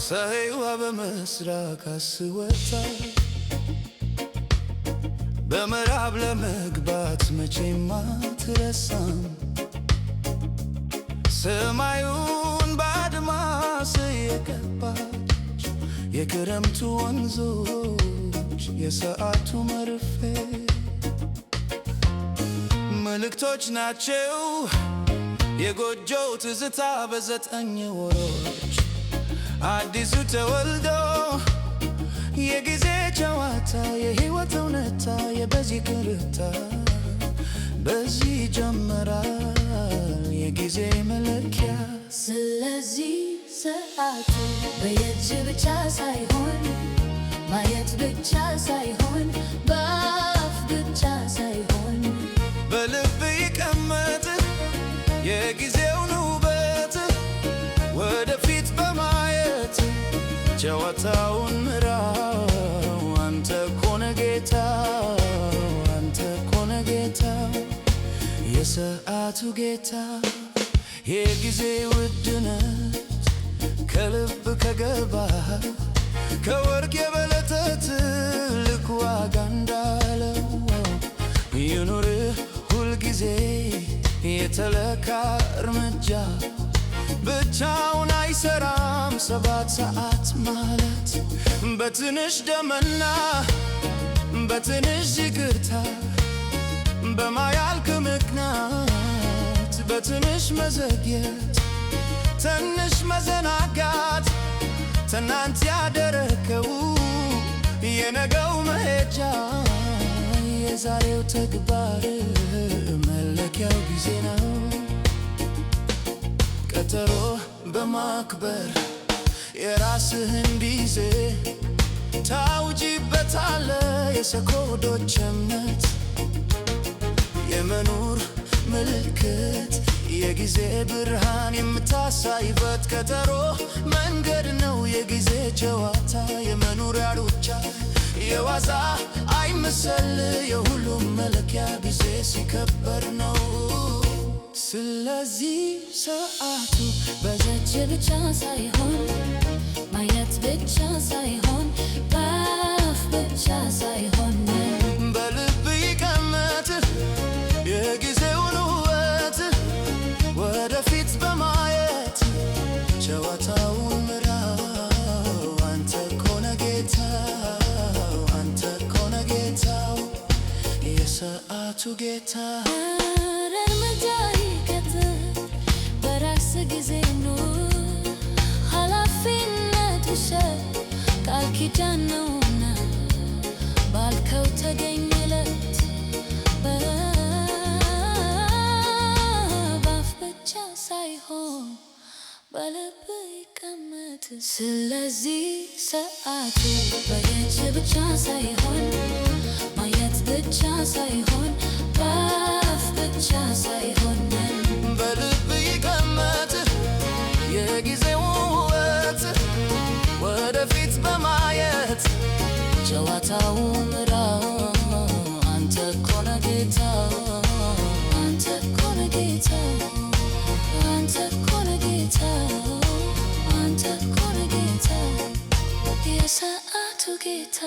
ፀሐይዋ በምስራቅ አስወጣ በምዕራብ ለመግባት መቼም አትረሳም። ሰማዩን በአድማስ የቀባች የክረምቱ ወንዞች የሰዓቱ መርፌ ምልክቶች ናቸው የጎጆው ትዝታ በዘጠኝ ወሮች አዲሱ ተወልዶ የጊዜ ጨዋታ የሕይወት እውነታ የበዚህ ክርታ በዚህ ጀመራል የጊዜ መለኪያ። ስለዚህ ሰዓቱ በየእጅ ብቻ ሳይሆን ማየት ብቻ ሳይሆን በአፍ ብቻ ሳይሆን በልብ ይቀመጥ የጊዜውን ውበት ወደፊት በማየት ጨዋታውን ምራው። አንተ ኮነ ጌታ፣ አንተ ኮነ ጌታ፣ የሰዓቱ ጌታ። የጊዜ ውድነት ከልብ ከገባ ከወርቅ የበለጠ ትልቅ ዋጋ እንዳለው ይኑርህ ሁልጊዜ የተለካ እርምጃ ብቻውን አይሰራም 7 ሰዓት ማለት በትንሽ ደመና በትንሽ ይቅርታ በማያልቅ ምክንያት በትንሽ መዘግየት ትንሽ መዘናጋት ትናንት ያደረከው የነገው መሄጃ የዛሬው ተግባር መለኪያው ጊዜ ነው። ቀጠሮ በማክበር የራስህን ጊዜ ታውጂበታለ የሰኮንዶች እምነት የመኖር ምልክት የጊዜ ብርሃን የምታሳይበት ቀጠሮ መንገድ ነው የጊዜ ጨዋታ የመኖሪያ ሩጫ የዋዛ አይምሰል የሁሉም መለኪያ ጊዜ ሲከበር ነው። ስለዚህ ሰዓቱ በእጅ ብቻ ሳይሆን ማየት ብቻ ሳይሆን በአፍ ብቻ ሳይሆን በልብ ይቀመጥ የጊዜውን ውበት ወደፊት በማየት ጨዋታውን ምራው። አንተ ኮነ ጌታ፣ አንተ ኮነ ጌታው የሰዓቱ ጌታ። በራስ ጊዜ ኑር ኃላፊነት ውሰድ ቃል ኪዳን ነውና ባልከው ተገኝለት በአፍ ብቻ ሳይሆን በልብ ይቀመጥ። ስለዚህ ሰዓቱ በየእጅ ብቻ ሳይሆን ማየት ብቻ ሳይሆን በአፍ ብቻ ሳይሆን በልብ ይቀመጥ የጊዜው ውበት ወደፊት በማየት ጨዋታው ምራው። አንተ ኮነ ጌታ፣ አንተ ኮነ ጌታ፣ አንተ ኮነ ጌታ፣ አንተ ኮነ ጌታ የሰዓቱ ጌታ።